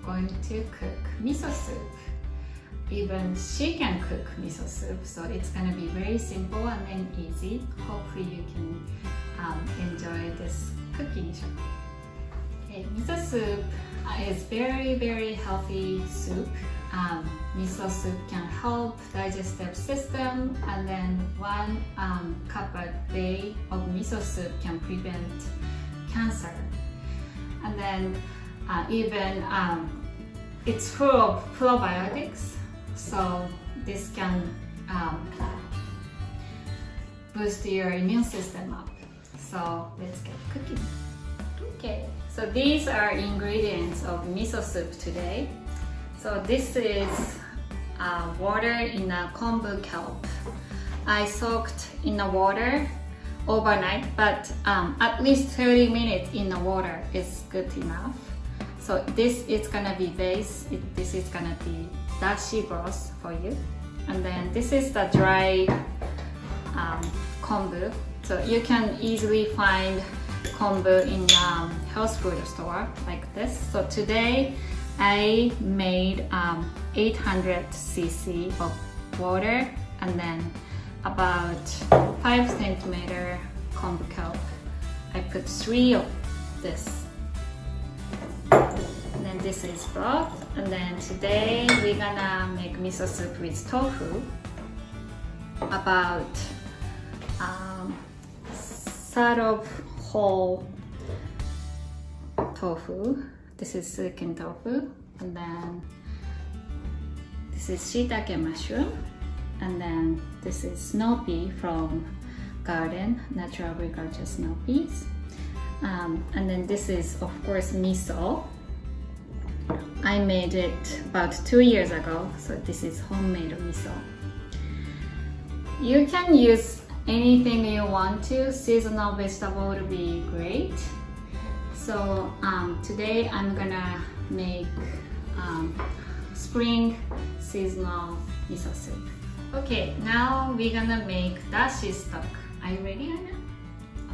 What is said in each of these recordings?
going to cook miso soup. Even she can cook miso soup, so it's gonna be very simple and then easy. Hopefully you can enjoy this cooking show. Okay, miso soup is very healthy soup. Miso soup can help digestive system, and then 1 cup a day of miso soup can prevent cancer. And then even it's full of probiotics, so this can boost your immune system up. So let's get cooking. Okay, so these are ingredients of miso soup today. So this is water in a kombu kelp. I soaked in the water overnight, but at least 30 minutes in the water is good enough. So this is gonna be base. This is gonna be dashi broth for you. And then this is the dry kombu. So you can easily find kombu in health food store like this. So today I made 800 cc of water and then about 5 centimeter kombu kelp. I put 3 of this. And then this is broth. And then today we're gonna make miso soup with tofu. About side of whole tofu. This is Sliken Tofu, and then this is shiitake mushroom, and then this is snow pea from garden, natural agriculture snow peas, and then this is of course miso. I made it about 2 years ago, so this is homemade miso. You can use anything you want to. Seasonal vegetable would be great. So today I'm gonna make spring seasonal miso soup. Okay, now we're gonna make dashi stock. Are you ready, Aina?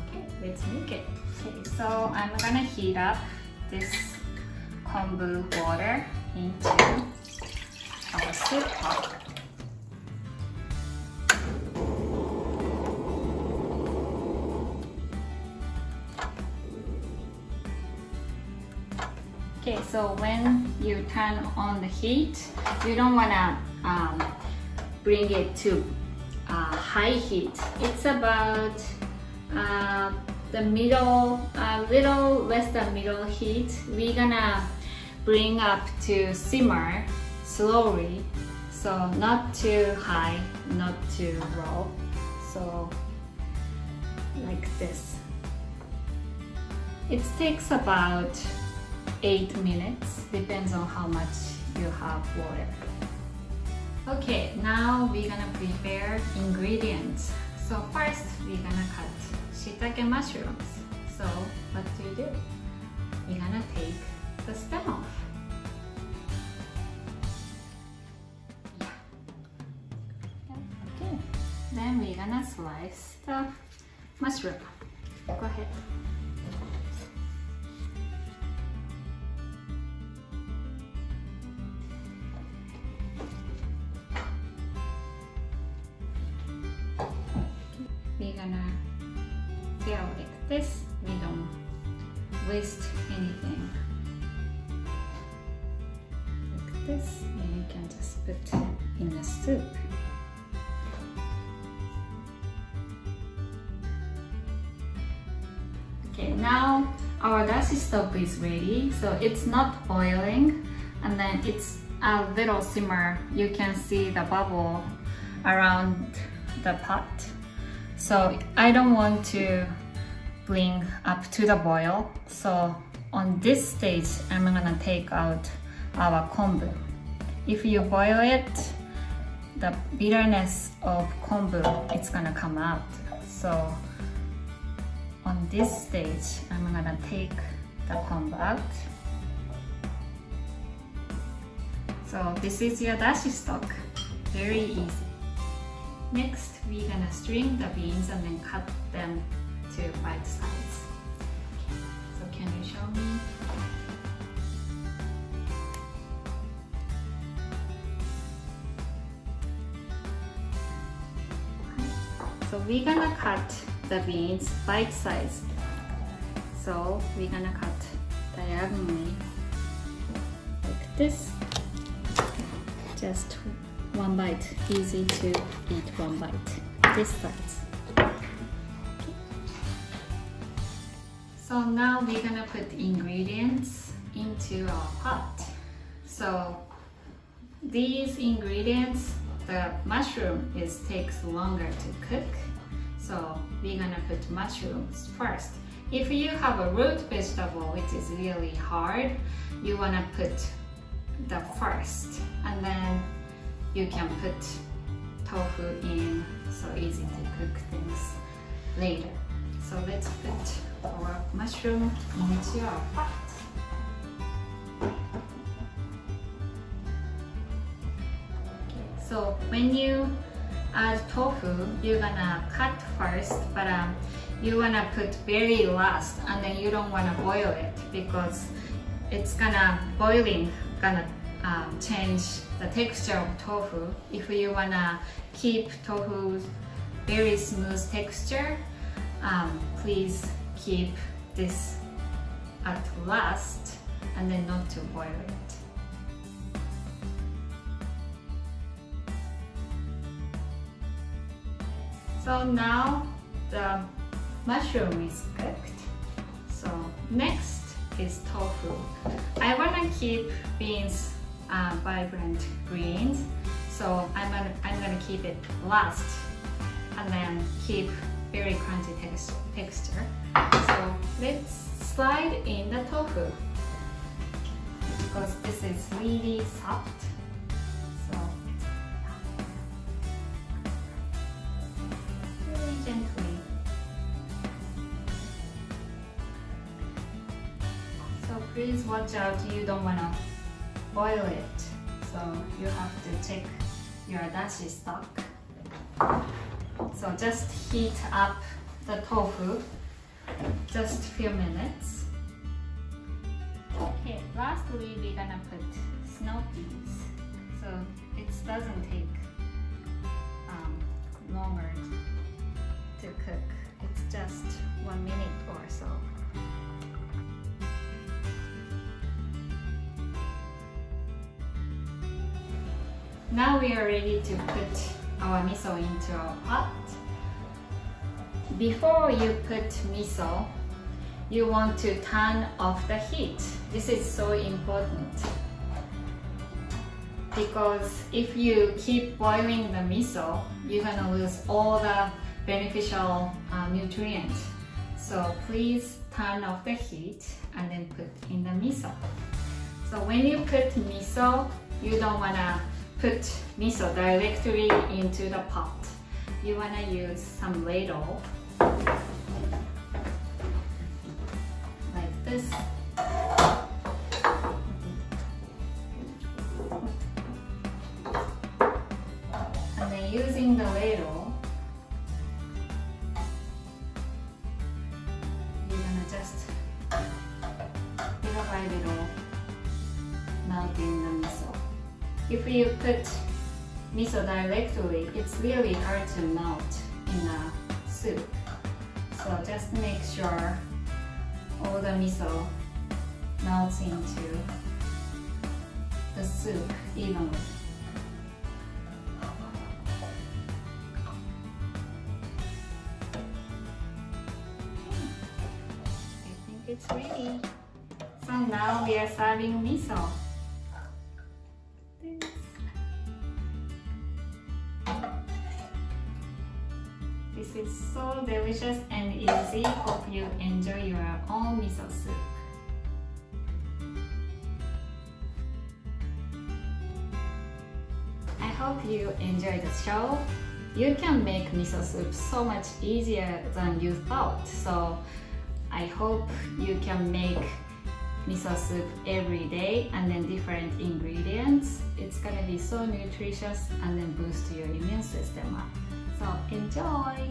Okay, let's make it. Okay, so I'm gonna heat up this kombu water into our soup pot. Okay, so when you turn on the heat, you don't wanna bring it to high heat. It's about the middle, little less than middle heat. We're gonna bring up to simmer slowly, so not too high, not too low. So like this. It takes about 8 minutes, depends on how much you have water. Okay, now we're gonna prepare ingredients. So first, we're gonna cut shiitake mushrooms. So what do? We're gonna take the stem off. Okay, then we're gonna slice the mushroom. Go ahead. We're gonna tear like this. We don't waste anything. Like this, and you can just put in the soup. Okay, now our dashi stock is ready. So it's not boiling, and then it's a little simmer. You can see the bubble around the pot. So I don't want to bring up to the boil. So on this stage, I'm gonna take out our kombu. If you boil it, the bitterness of kombu, it's gonna come out. So on this stage, I'm gonna take the kombu out. So this is your dashi stock. Very easy. Next, we're gonna string the beans and then cut them to bite size. Okay, so can you show me? So we're gonna cut the beans bite-sized. So we're gonna cut diagonally like this. Just one bite, easy to eat one bite. This size. So now we're gonna put ingredients into our pot. So these ingredients, the mushroom takes longer to cook. So we're gonna put mushrooms first. If you have a root vegetable which is really hard, you wanna put the first, and then you can put tofu in, so easy to cook things later. So let's put our mushroom into our pot. So when you add tofu, you're gonna cut first, but you wanna put very last, and then you don't wanna boil it because it's boiling gonna change the texture of tofu. If you wanna keep tofu's very smooth texture, please keep this at last and then not to boil it. So now the mushroom is cooked. So next is tofu. I wanna keep beans vibrant greens, so I'm gonna keep it last and then keep very crunchy texture. So let's slide in the tofu because this is really soft. So very gently. So please watch out, you don't wanna boil it. So you have to check your dashi stock. So just heat up the tofu, just a few minutes. Okay, lastly we're gonna put snow peas. So it doesn't take longer to cook. It's just 1 minute or so. Now we are ready to put our miso into our pot. Before you put miso, you want to turn off the heat. This is so important because if you keep boiling the miso, you're gonna lose all the beneficial nutrients. So please turn off the heat and then put in the miso. So when you put miso, you don't wanna put miso directly into the pot. You want to use some ladle like this. And then using the ladle, you're gonna just little by little melting the miso. If you put miso directly, it's really hard to melt in a soup. So just make sure all the miso melts into the soup evenly. I think it's ready. So now we are serving miso. This is so delicious and easy. Hope you enjoy your own miso soup. I hope you enjoyed the show. You can make miso soup so much easier than you thought. So I hope you can make miso soup every day and then different ingredients. It's gonna be so nutritious and then boost your immune system up. So enjoy!